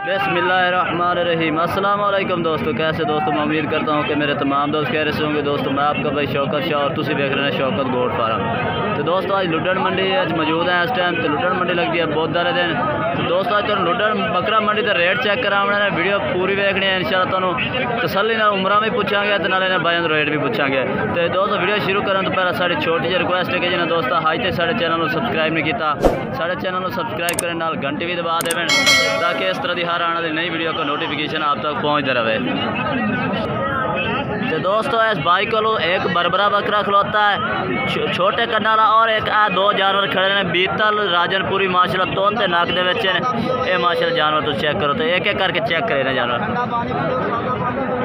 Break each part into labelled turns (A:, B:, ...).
A: बिस्मिल्लाहिर्रहमानिर्रहीम। अस्सलाम वालेकुम दोस्तों, कैसे दोस्तों। मैं उम्मीद करता हूँ कि मेरे तमाम दोस्त कह रहे होंगे। दोस्तों मैं आपका भाई शौकत शाह और तुम देख रहे हैं शौकत गोट फार्म। तो दोस्तों आज लुड्डन मंडी मौजूद है। इस टाइम तो लुड्डन मंडी लगती है बहुत सारे दिन। तो दोस्तों आज तुम लुड्डन बकरा मंडी का रेट चेक कराने ने, वीडियो पूरी देखनी है। इंशाल्लाह तुहानू तसल्ली नाल उमरा भी पूछांगे तो नाले बाइयां रेट भी पूछांगे। तो दोस्तों वीडियो शुरू करने तो पहले साड़ी छोटी जी रिक्वेस्ट है कि जिन्हें दोस्तों आज तक साढ़े चैनल को सब्सक्राइब नहीं किया, साढ़े चैनल को सब्सक्राइब करें, नाल घंटी भी दबा देवें ताकि इस तरह की हर आने वाली नई वीडियो का नोटिफिकेशन आप तक पहुँचता रहे। तो दोस्तों इस भाई को एक बरबरा बकरा खिलौता है छोटे कन्ना और एक दो जानवर खड़े ने बीतल राजनपुरी माशाल्लाह तोते नाक दे विच ने। ये माशाल्लाह जानवर तो चेक करो, तो एक एक करके चेक करे ना जानवर।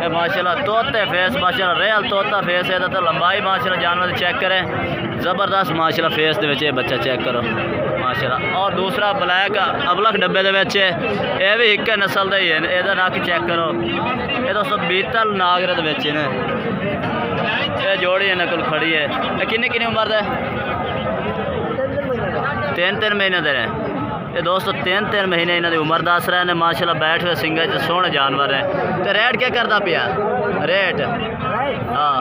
A: ये माशाल्लाह तोते फेस माशाल्लाह रियल तोता फेस है। तो लंबाई माशाल्लाह जानवर चेक करें, ज़बरदस्त माशाल्लाह फेस दे विच बच्चा चेक करो माशाल्लाह। और दूसरा ब्लैक अबलक डब्बे दे विच ये भी एक नस्ल का ही है। ਇਹਦਾ नक चेक करो, ये दोस्तों बीतल नागरे दे विच ने। ये जोड़ी इन्हां कोल खड़ी है। ये किन्नी उम्र है? 3 महीने दे ने। ये दोस्तों 3 महीने इन्हां दी उम्र दस रहे हैं माशाल्लाह। बैठ हुए सिंगा च सोहने जानवर है। तो रेट क्या करता पिया? रेट हाँ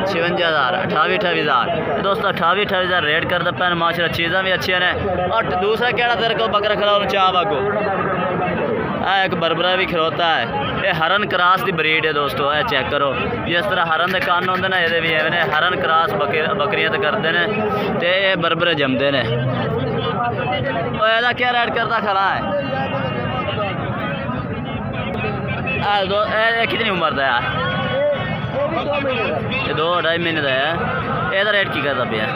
A: 56,000 28,000 दोस्तों 28,000 रेट करता पैन माशाल्लाह। चीज़ा भी अच्छी ने। और दूसरा क्या तेरे को बकरा खिलाओ चाह बागो एक बरबरा भी खिलौता है। ये हरन क्रास की ब्रीड है दोस्तों। ये चेक करो, जिस तरह हरन के कान होंगे ना ये भी है। हरन क्रास बकरियां तो करते हैं तो ये बरबरे जमते हैं। तो यदा क्या रेट करता खड़ा है? कितनी उम्र का है? ये 2-2.5 महीने का है। ਇਹਦਾ रेट की करता पिया?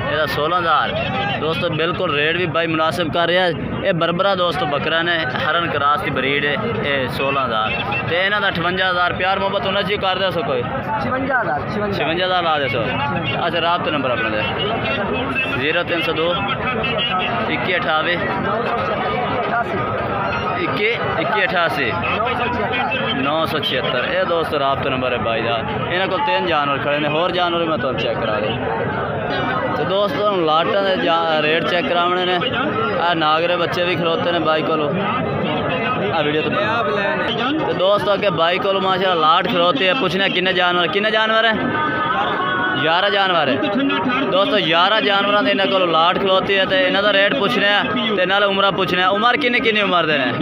A: ਇਹਦਾ 16,000 दोस्तों बिल्कुल रेट भी भाई मुनासिब कर रहा है। ये बरबरा दोस्तों बकरा ने हरन क्रास की ब्रीड है। ये 16,000 तो इन्हों का 58,000 प्यार मोहब्बत होना चाहिए कर दे सो कोई 56,000 ला दे सो। अच्छा राबता नंबर अपने 0302 2128 2188 976। ये दोस्तों राबता नंबर है भाई का। इन्होंने को 3 जानवर खड़े ने, होर जानवर मैं तुम चेक करा दे। तो दोस्तों लाटा के रेट चेक कराने ने। नागरे बच्चे भी खिलौते हैं बाई को वीडियो तो दोस्तों अगे बाई को माशाल्लाह लाट खिलौते है। पूछने किन्ने जानवर है? 11 जानवर है दोस्तों। 11 जानवरों के इन्होंने को लाट खिलौती है। तो इन्हों का रेट पूछने तो नाल उम्र पूछने। उम्र किन्नी उम्र दे ने?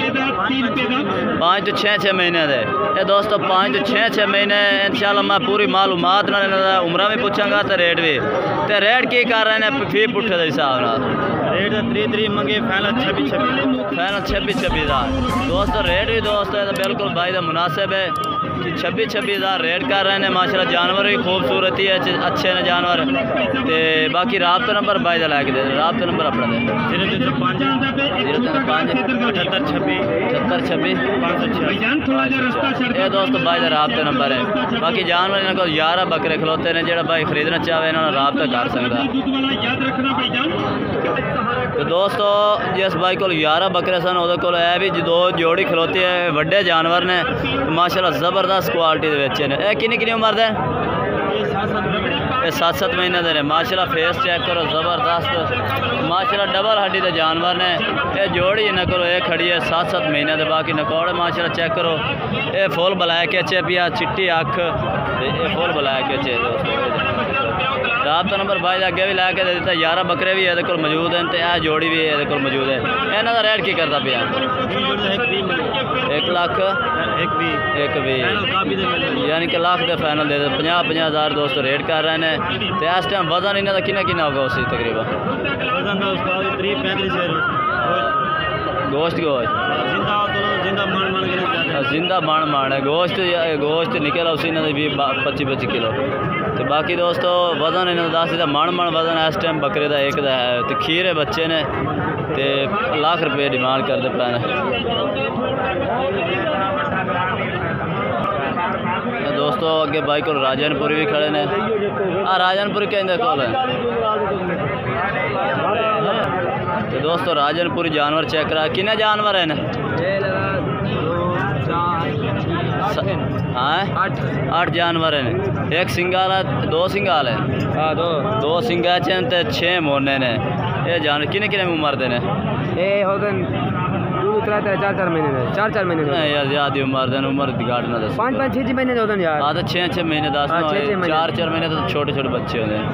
A: 5 तो 6 महीने दे। ये दोस्तों 5 तो 6 महीने। इंशाल्लाह मैं पूरी मालूमात नाल उम्र भी पूछांगा तो रेट भी। तो रेट की कर रहे हैं फी पुट्ठे के हिसाब नाल? रेट 3 मंगे फाइनल 26,000 दोस्तों। रेट भी दोस्तों बिल्कुल भाई का मुनासिब है कि 26,000 रेट कर रहे हैं माशाल्लाह। जानवर भी खूबसूरती है, अच्छे ने जानवर। तो बाकी राबता नंबर भाई का लैके दे। राबता नंबर अपना दे 0305 7826 ये दोस्तों भाई का राबता नंबर है। बाकी जानवर इन्होंने को 11 बकरे खिलौते हैं। जो भाई खरीदना चाहे इन्होंने राबता कर सकता। तो दोस्तों जिस भाई को 11 बकरे सन वो को भी 2 जोड़ी खिलौती है। बड़े जानवर ने माशाल्लाह ज़बरदस्त क्वालिटी के बच्चे ने। यह किन्नी उम्र है? ये 7 महीने के माशाल्लाह। फेस चेक करो ज़बरदस्त माशाल्लाह। डबल हड्डी के जानवर ने। ये जोड़ी इन्होंने को एक खड़ी है 7 महीने के। बाकी नकौड़ माशाल्लाह चेक करो। ये फुल ब्लैक चे पिया, चिट्टी अख, ये फुल ब्लैक चे दोस्तों। राबता नंबर भाई अगे भी लैके दे दिता। 11 बकरे भी ये मौजूद हैं तो यह जोड़ी भी ये मौजूद है। इन्हों का रेट की करता पिया? 1 लाख 1 यानी कि लाख के फाइनल दे 50,000 दोस्तों रेट कर रहे हैं। तो इस टाइम वजन इन्हों का किन्ना होगा उसी तकरीबन? गोश्त जिंदा मान है गोश्त निकल उसी 20-25 किलो। तो बाकी दोस्तों वजन इन्होंने दस दिता मन वजन इस टाइम बकरे का एक है। तो खीरे बच्चे ने तो लाख रुपये डिमांड करते पे। दोस्तों अगे भाई को राजनपुरी भी खड़े ने। राजनपुरी के इंदे कोल है। तो दोस्तों राजनपुरी जानवर चेक करा। किन्ने जानवर हैं? 8 जानवर हैं। एक सिंगाल है, 2 सिंगाल है। हाँ 2 सिंगा 6 मोने ने। ये जानवर किन्ने उम्र दे ने?
B: ये होते 4 महीने 4 महीने
A: नहीं यार ज़्यादा उम्र देन उम्र दिगाड़ ना दस
B: 5-6 महीने होते यार।
A: हाँ तो 6 महीने दस 4 महीने तो छोटे छोटे बच्चे होते हैं।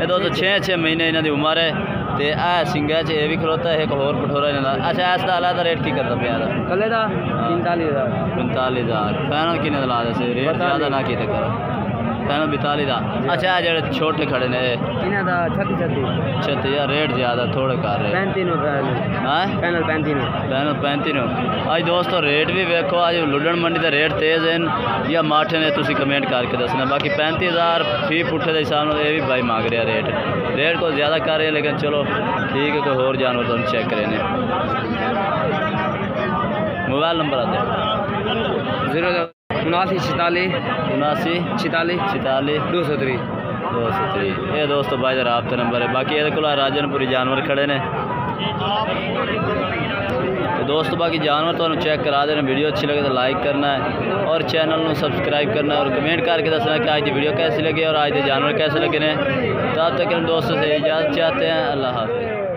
A: ये दोस्तों 6 महीने इन्हों की उम्र है। तो यह सिंगा च ये भी खलोता है, एक होर पठोरा इन्हों का। अच्छा इसका अलग रेट की करता पे यार?
B: कले का 45,000
A: पैनल किन्ने ला दे रेट ज़्यादा ना किते करो पैनल 42 अच्छा जो छोटे खड़े ने
B: इन्हें 36
A: यार रेट ज़्यादा थोड़े कर रहे
B: 35
A: हाँ
B: पैनल
A: 35 अज दोस्तों रेट भी वेखो अज लुडन मंडी का रेट तेज़ हैं या माठे ने तुम कमेंट करके दसना। बाकी 35,000 फी पुट्ठे के हिसाब से ये भी भाई मांग रहा रेट को ज़्यादा कर रहे हैं, लेकिन चलो ठीक है कोई होर जानवर तुम चेक करें। मोबाइल नंबर आते
B: 079 203
A: ये दोस्तों भाई रबता नंबर है। बाकी ये को राजनपुरी जानवर खड़े ने। तो दोस्तों बाकी जानवर तो चेक करा देना। वीडियो अच्छी लगे तो लाइक करना है और चैनल को सब्सक्राइब करना है और कमेंट करके दसना कि आज की वीडियो कैसी लगी और आज के जानवर कैसे लगे ने। तब तक हम दोस्तों से इजाज़त चाहते हैं। अल्लाह हाफ़िज़।